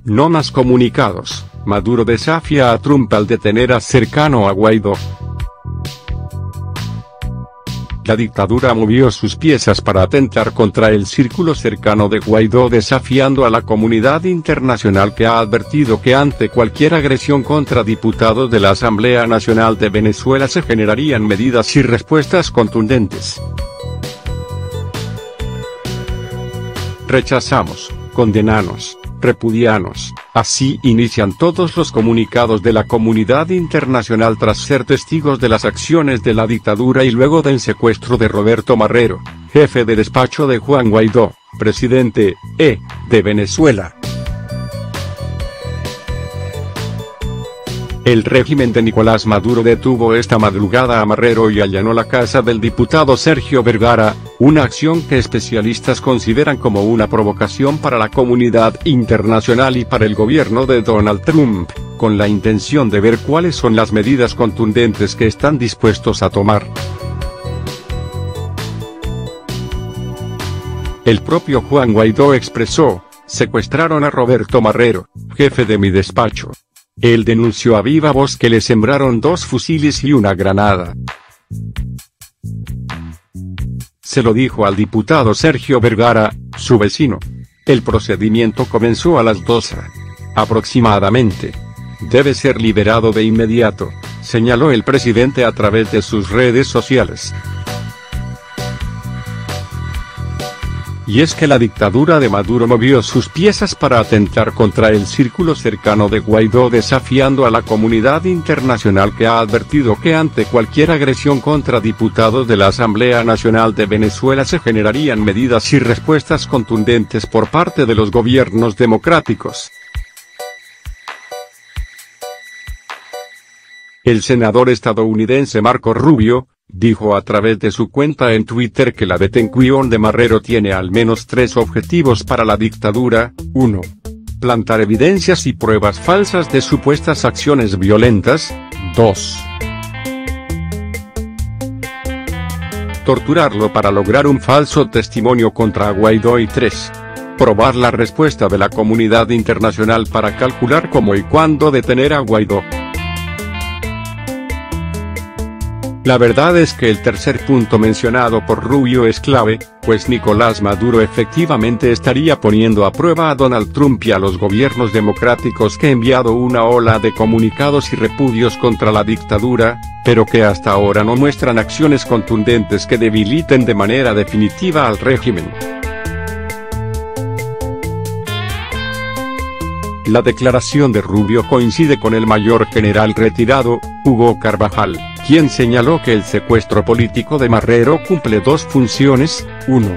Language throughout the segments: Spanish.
No más comunicados. Maduro desafía a Trump al detener a cercano a Guaidó. La dictadura movió sus piezas para atentar contra el círculo cercano de Guaidó, desafiando a la comunidad internacional, que ha advertido que ante cualquier agresión contra diputados de la Asamblea Nacional de Venezuela se generarían medidas y respuestas contundentes. Rechazamos, condenamos, repudiamos. Así inician todos los comunicados de la comunidad internacional tras ser testigos de las acciones de la dictadura y luego del secuestro de Roberto Marrero, jefe de despacho de Juan Guaidó, presidente, de Venezuela. El régimen de Nicolás Maduro detuvo esta madrugada a Marrero y allanó la casa del diputado Sergio Vergara, una acción que especialistas consideran como una provocación para la comunidad internacional y para el gobierno de Donald Trump, con la intención de ver cuáles son las medidas contundentes que están dispuestos a tomar. El propio Juan Guaidó expresó: secuestraron a Roberto Marrero, jefe de mi despacho. Él denunció a viva voz que le sembraron 2 fusiles y una granada. Se lo dijo al diputado Sergio Vergara, su vecino. El procedimiento comenzó a las 12 aproximadamente. Debe ser liberado de inmediato, señaló el presidente a través de sus redes sociales. Y es que la dictadura de Maduro movió sus piezas para atentar contra el círculo cercano de Guaidó, desafiando a la comunidad internacional, que ha advertido que ante cualquier agresión contra diputados de la Asamblea Nacional de Venezuela se generarían medidas y respuestas contundentes por parte de los gobiernos democráticos. El senador estadounidense Marco Rubio dijo a través de su cuenta en Twitter que la detención de Marrero tiene al menos 3 objetivos para la dictadura: 1. Plantar evidencias y pruebas falsas de supuestas acciones violentas. 2. Torturarlo para lograr un falso testimonio contra Guaidó. Y 3. Probar la respuesta de la comunidad internacional para calcular cómo y cuándo detener a Guaidó. La verdad es que el tercer punto mencionado por Rubio es clave, pues Nicolás Maduro efectivamente estaría poniendo a prueba a Donald Trump y a los gobiernos democráticos, que han enviado una ola de comunicados y repudios contra la dictadura, pero que hasta ahora no muestran acciones contundentes que debiliten de manera definitiva al régimen. La declaración de Rubio coincide con el mayor general retirado, Hugo Carvajal, quien señaló que el secuestro político de Marrero cumple 2 funciones: 1.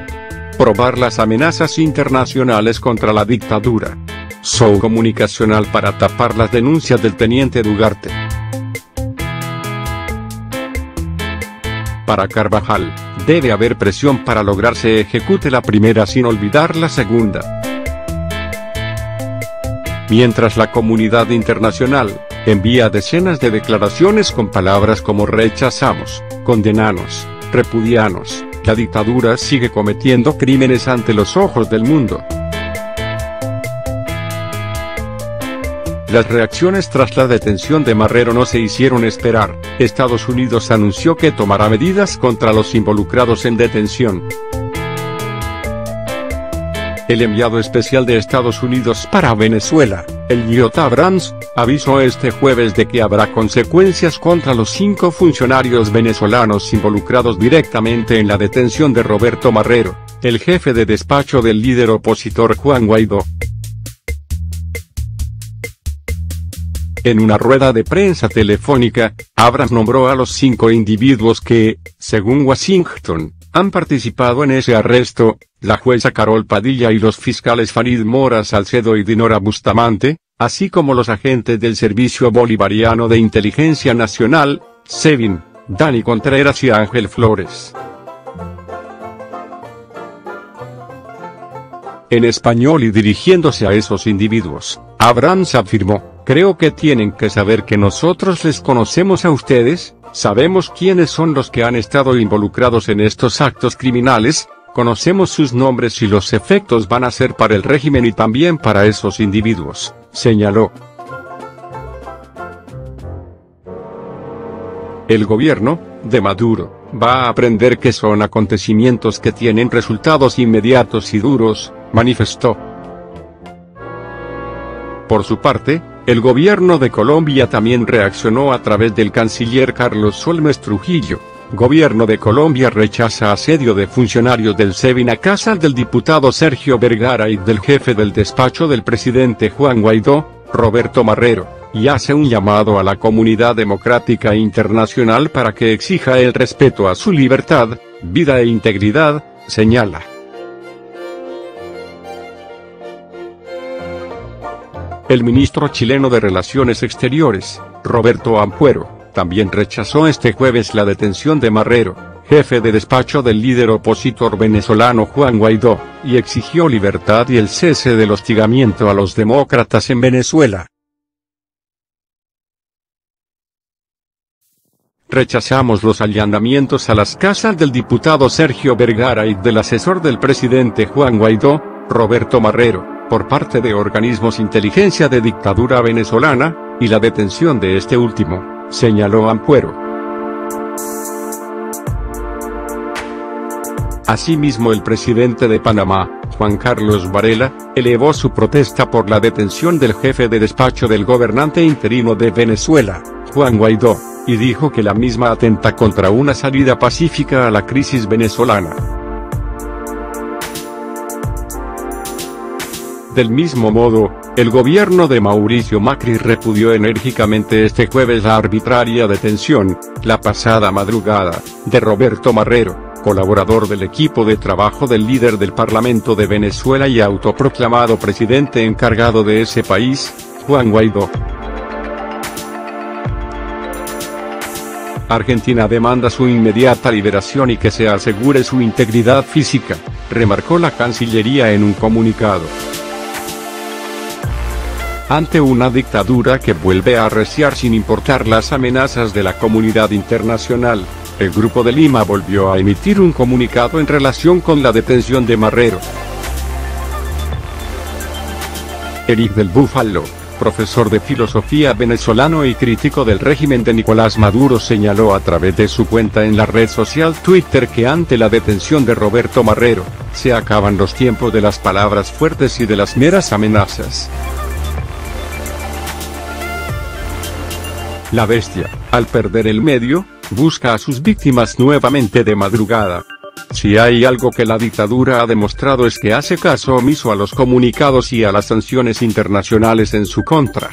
Probar las amenazas internacionales contra la dictadura. Show comunicacional para tapar las denuncias del teniente Ugarte. Para Carvajal, debe haber presión para lograr se ejecute la primera sin olvidar la segunda. Mientras la comunidad internacional envía decenas de declaraciones con palabras como rechazamos, condenamos, repudiamos, la dictadura sigue cometiendo crímenes ante los ojos del mundo. Las reacciones tras la detención de Marrero no se hicieron esperar. Estados Unidos anunció que tomará medidas contra los involucrados en detención. El enviado especial de Estados Unidos para Venezuela, Elliot Abrams, avisó este jueves de que habrá consecuencias contra los 5 funcionarios venezolanos involucrados directamente en la detención de Roberto Marrero, el jefe de despacho del líder opositor Juan Guaidó. En una rueda de prensa telefónica, Abrams nombró a los 5 individuos que, según Washington, han participado en ese arresto: la jueza Carol Padilla y los fiscales Farid Mora Salcedo y Dinora Bustamante, así como los agentes del Servicio Bolivariano de Inteligencia Nacional, SEBIN, Dani Contreras y Ángel Flores. En español y dirigiéndose a esos individuos, Abrams afirmó: creo que tienen que saber que nosotros les conocemos a ustedes, sabemos quiénes son los que han estado involucrados en estos actos criminales, Conocemos sus nombres y los efectos van a ser para el régimen y también para esos individuos, señaló. El gobierno de Maduro va a aprender que son acontecimientos que tienen resultados inmediatos y duros, manifestó. Por su parte, el gobierno de Colombia también reaccionó a través del canciller Carlos Holmes Trujillo. Gobierno de Colombia rechaza asedio de funcionarios del SEBIN a casa del diputado Sergio Vergara y del jefe del despacho del presidente Juan Guaidó, Roberto Marrero, y hace un llamado a la comunidad democrática internacional para que exija el respeto a su libertad, vida e integridad, señala. El ministro chileno de Relaciones Exteriores, Roberto Ampuero, también rechazó este jueves la detención de Marrero, jefe de despacho del líder opositor venezolano Juan Guaidó, y exigió libertad y el cese del hostigamiento a los demócratas en Venezuela. Rechazamos los allanamientos a las casas del diputado Sergio Vergara y del asesor del presidente Juan Guaidó, Roberto Marrero, por parte de organismos inteligencia de dictadura venezolana, y la detención de este último, señaló Ampuero. Asimismo, el presidente de Panamá, Juan Carlos Varela, elevó su protesta por la detención del jefe de despacho del gobernante interino de Venezuela, Juan Guaidó, y dijo que la misma atenta contra una salida pacífica a la crisis venezolana. Del mismo modo, el gobierno de Mauricio Macri repudió enérgicamente este jueves la arbitraria detención, la pasada madrugada, de Roberto Marrero, colaborador del equipo de trabajo del líder del Parlamento de Venezuela y autoproclamado presidente encargado de ese país, Juan Guaidó. Argentina demanda su inmediata liberación y que se asegure su integridad física, remarcó la Cancillería en un comunicado. Ante una dictadura que vuelve a arreciar sin importar las amenazas de la comunidad internacional, el Grupo de Lima volvió a emitir un comunicado en relación con la detención de Marrero. Eric del Búfalo, profesor de filosofía venezolano y crítico del régimen de Nicolás Maduro, señaló a través de su cuenta en la red social Twitter que ante la detención de Roberto Marrero, se acaban los tiempos de las palabras fuertes y de las meras amenazas. La bestia, al perder el medio, busca a sus víctimas nuevamente de madrugada. Si hay algo que la dictadura ha demostrado es que hace caso omiso a los comunicados y a las sanciones internacionales en su contra.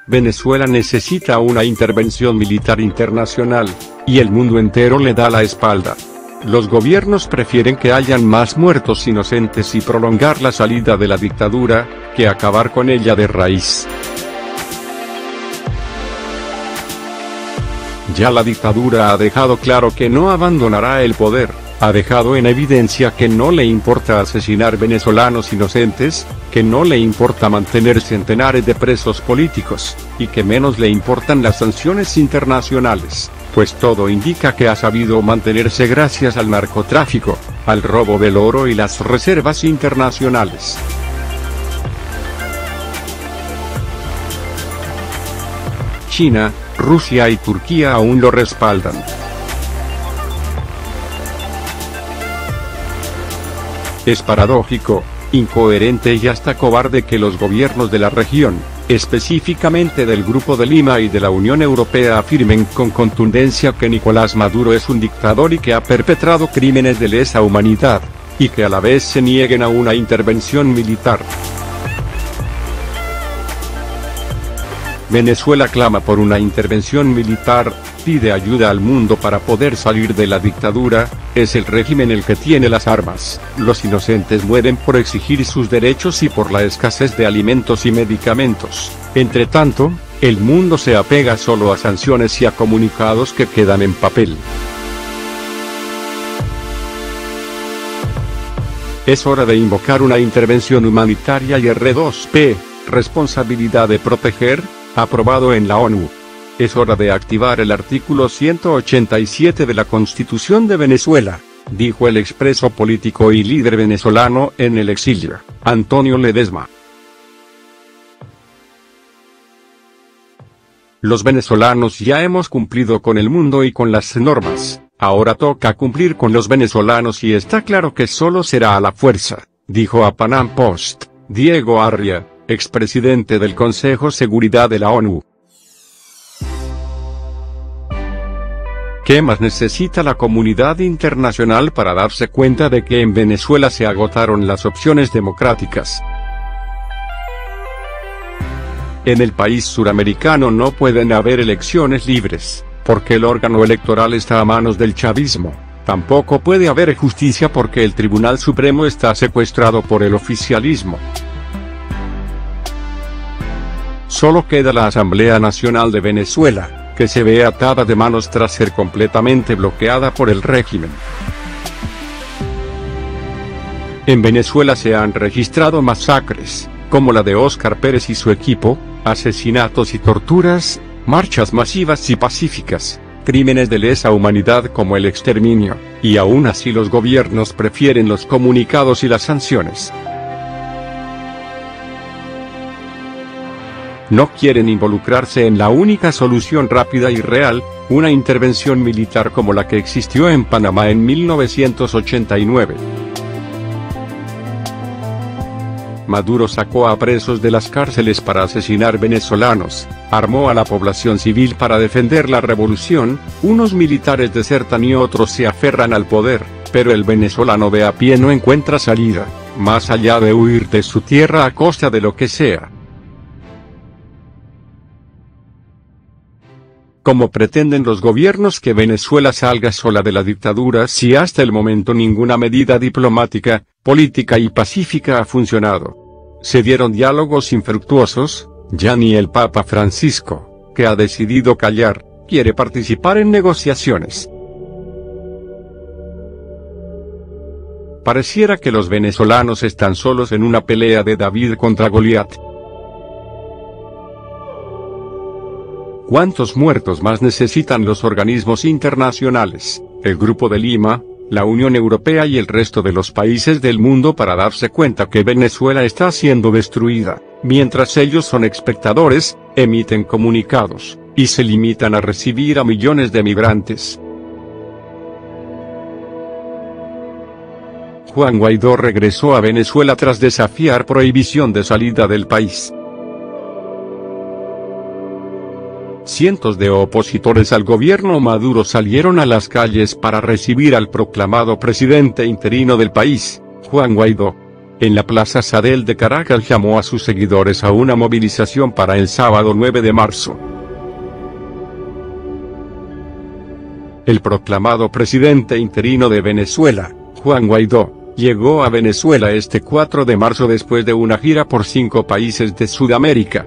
Venezuela necesita una intervención militar internacional, y el mundo entero le da la espalda. Los gobiernos prefieren que hayan más muertos inocentes y prolongar la salida de la dictadura, que acabar con ella de raíz. Ya la dictadura ha dejado claro que no abandonará el poder, ha dejado en evidencia que no le importa asesinar venezolanos inocentes, que no le importa mantener centenares de presos políticos, y que menos le importan las sanciones internacionales, pues todo indica que ha sabido mantenerse gracias al narcotráfico, al robo del oro y las reservas internacionales. China, Rusia y Turquía aún lo respaldan. Es paradójico, incoherente y hasta cobarde que los gobiernos de la región, específicamente del Grupo de Lima y de la Unión Europea, afirmen con contundencia que Nicolás Maduro es un dictador y que ha perpetrado crímenes de lesa humanidad, y que a la vez se nieguen a una intervención militar. Venezuela clama por una intervención militar, pide ayuda al mundo para poder salir de la dictadura, es el régimen el que tiene las armas, los inocentes mueren por exigir sus derechos y por la escasez de alimentos y medicamentos. Entre tanto, el mundo se apega solo a sanciones y a comunicados que quedan en papel. Es hora de invocar una intervención humanitaria y R2P, responsabilidad de proteger, aprobado en la ONU. Es hora de activar el artículo 187 de la Constitución de Venezuela, dijo el expreso político y líder venezolano en el exilio, Antonio Ledesma. Los venezolanos ya hemos cumplido con el mundo y con las normas, ahora toca cumplir con los venezolanos y está claro que solo será a la fuerza, dijo a Panam Post, Diego Arria, expresidente del Consejo Seguridad de la ONU. ¿Qué más necesita la comunidad internacional para darse cuenta de que en Venezuela se agotaron las opciones democráticas? En el país suramericano no pueden haber elecciones libres, porque el órgano electoral está a manos del chavismo. Tampoco puede haber justicia porque el Tribunal Supremo está secuestrado por el oficialismo. Solo queda la Asamblea Nacional de Venezuela, que se ve atada de manos tras ser completamente bloqueada por el régimen. En Venezuela se han registrado masacres, como la de Óscar Pérez y su equipo, asesinatos y torturas, marchas masivas y pacíficas, crímenes de lesa humanidad como el exterminio, y aún así los gobiernos prefieren los comunicados y las sanciones. No quieren involucrarse en la única solución rápida y real, una intervención militar como la que existió en Panamá en 1989. Maduro sacó a presos de las cárceles para asesinar venezolanos, armó a la población civil para defender la revolución, unos militares desertan y otros se aferran al poder, pero el venezolano de a pie no encuentra salida, más allá de huir de su tierra a costa de lo que sea. ¿Cómo pretenden los gobiernos que Venezuela salga sola de la dictadura si hasta el momento ninguna medida diplomática, política y pacífica ha funcionado? Se dieron diálogos infructuosos, ya ni el Papa Francisco, que ha decidido callar, quiere participar en negociaciones. Pareciera que los venezolanos están solos en una pelea de David contra Goliat. ¿Cuántos muertos más necesitan los organismos internacionales, el Grupo de Lima, la Unión Europea y el resto de los países del mundo para darse cuenta que Venezuela está siendo destruida, mientras ellos son espectadores, emiten comunicados, y se limitan a recibir a millones de migrantes? Juan Guaidó regresó a Venezuela tras desafiar prohibición de salida del país. Cientos de opositores al gobierno Maduro salieron a las calles para recibir al proclamado presidente interino del país, Juan Guaidó. En la Plaza Sadel de Caracas llamó a sus seguidores a una movilización para el sábado 9 de marzo. El proclamado presidente interino de Venezuela, Juan Guaidó, llegó a Venezuela este 4 de marzo después de una gira por 5 países de Sudamérica.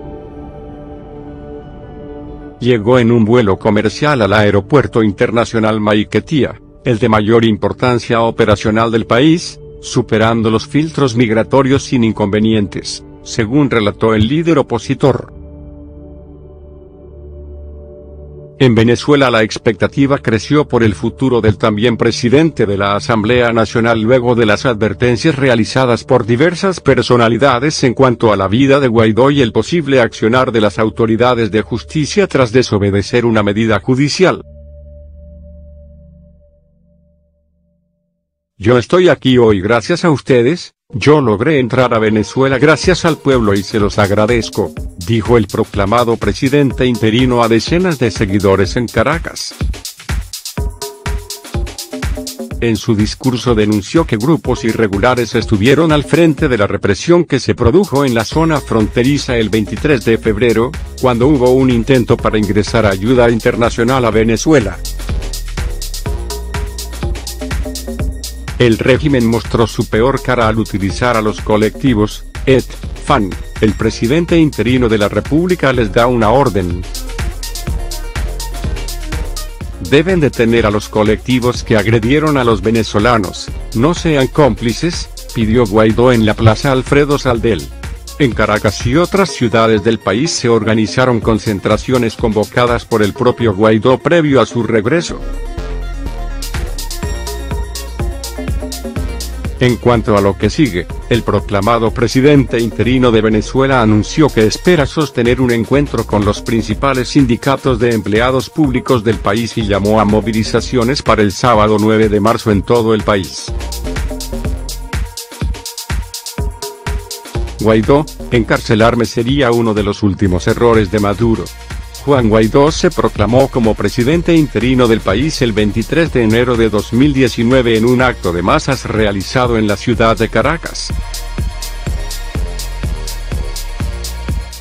Llegó en un vuelo comercial al Aeropuerto Internacional Maiquetía, el de mayor importancia operacional del país, superando los filtros migratorios sin inconvenientes, según relató el líder opositor. En Venezuela la expectativa creció por el futuro del también presidente de la Asamblea Nacional luego de las advertencias realizadas por diversas personalidades en cuanto a la vida de Guaidó y el posible accionar de las autoridades de justicia tras desobedecer una medida judicial. Yo estoy aquí hoy gracias a ustedes, yo logré entrar a Venezuela gracias al pueblo y se los agradezco, dijo el proclamado presidente interino a decenas de seguidores en Caracas. En su discurso denunció que grupos irregulares estuvieron al frente de la represión que se produjo en la zona fronteriza el 23 de febrero, cuando hubo un intento para ingresar ayuda internacional a Venezuela. El régimen mostró su peor cara al utilizar a los colectivos. FAN, el presidente interino de la República les da una orden. Deben detener a los colectivos que agredieron a los venezolanos, no sean cómplices, pidió Guaidó en la Plaza Alfredo Saldel. En Caracas y otras ciudades del país se organizaron concentraciones convocadas por el propio Guaidó previo a su regreso. En cuanto a lo que sigue, el proclamado presidente interino de Venezuela anunció que espera sostener un encuentro con los principales sindicatos de empleados públicos del país y llamó a movilizaciones para el sábado 9 de marzo en todo el país. Guaidó: encarcelarme sería uno de los últimos errores de Maduro. Juan Guaidó se proclamó como presidente interino del país el 23 de enero de 2019 en un acto de masas realizado en la ciudad de Caracas.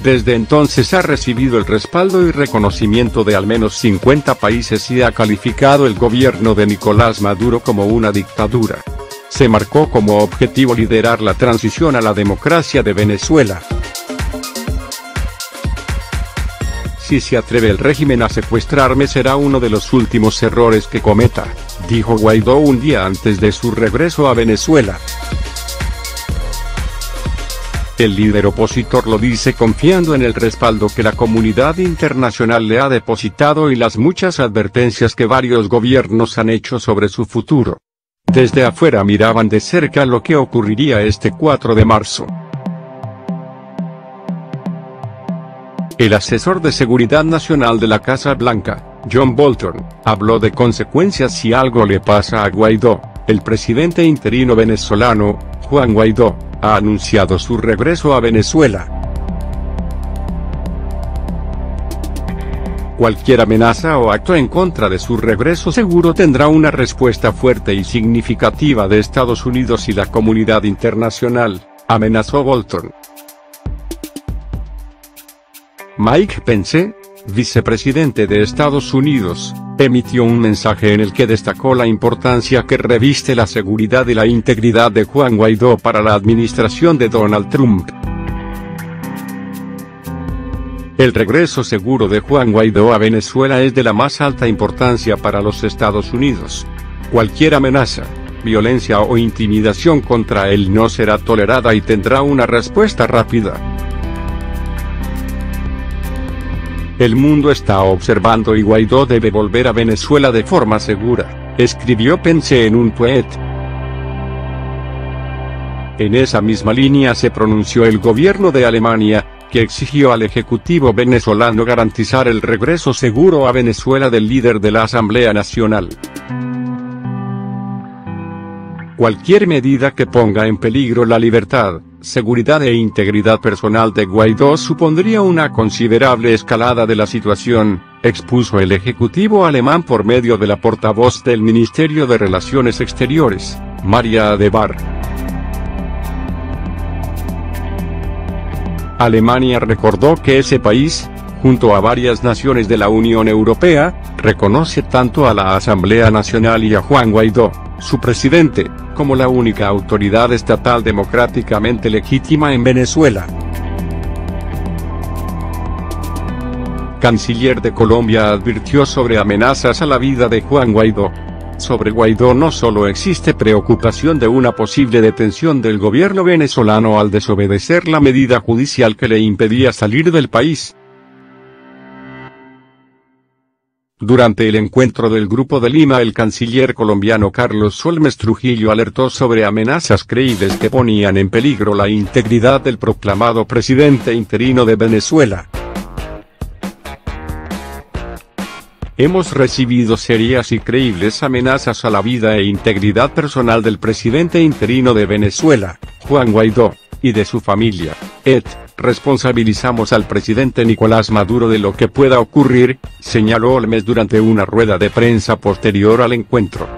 Desde entonces ha recibido el respaldo y reconocimiento de al menos 50 países y ha calificado el gobierno de Nicolás Maduro como una dictadura. Se marcó como objetivo liderar la transición a la democracia de Venezuela. Si se atreve el régimen a secuestrarme será uno de los últimos errores que cometa, dijo Guaidó un día antes de su regreso a Venezuela. El líder opositor lo dice confiando en el respaldo que la comunidad internacional le ha depositado y las muchas advertencias que varios gobiernos han hecho sobre su futuro. Desde afuera miraban de cerca lo que ocurriría este 4 de marzo. El asesor de Seguridad Nacional de la Casa Blanca, John Bolton, habló de consecuencias si algo le pasa a Guaidó. El presidente interino venezolano, Juan Guaidó, ha anunciado su regreso a Venezuela. Cualquier amenaza o acto en contra de su regreso seguro tendrá una respuesta fuerte y significativa de Estados Unidos y la comunidad internacional, amenazó Bolton. Mike Pence, vicepresidente de Estados Unidos, emitió un mensaje en el que destacó la importancia que reviste la seguridad y la integridad de Juan Guaidó para la administración de Donald Trump. El regreso seguro de Juan Guaidó a Venezuela es de la más alta importancia para los Estados Unidos. Cualquier amenaza, violencia o intimidación contra él no será tolerada y tendrá una respuesta rápida. El mundo está observando y Guaidó debe volver a Venezuela de forma segura, escribió Pence en un tuit. En esa misma línea se pronunció el gobierno de Alemania, que exigió al ejecutivo venezolano garantizar el regreso seguro a Venezuela del líder de la Asamblea Nacional. Cualquier medida que ponga en peligro la libertad, seguridad e integridad personal de Guaidó supondría una considerable escalada de la situación, expuso el ejecutivo alemán por medio de la portavoz del Ministerio de Relaciones Exteriores, María de Bar. Alemania recordó que ese país, junto a varias naciones de la Unión Europea, reconoce tanto a la Asamblea Nacional y a Juan Guaidó, su presidente, como la única autoridad estatal democráticamente legítima en Venezuela. Canciller de Colombia advirtió sobre amenazas a la vida de Juan Guaidó. Sobre Guaidó no solo existe preocupación de una posible detención del gobierno venezolano al desobedecer la medida judicial que le impedía salir del país. Durante el encuentro del Grupo de Lima, el canciller colombiano Carlos Solmes Trujillo alertó sobre amenazas creíbles que ponían en peligro la integridad del proclamado presidente interino de Venezuela. Hemos recibido serias y creíbles amenazas a la vida e integridad personal del presidente interino de Venezuela, Juan Guaidó, y de su familia, responsabilizamos al presidente Nicolás Maduro de lo que pueda ocurrir, señaló Solmes durante una rueda de prensa posterior al encuentro.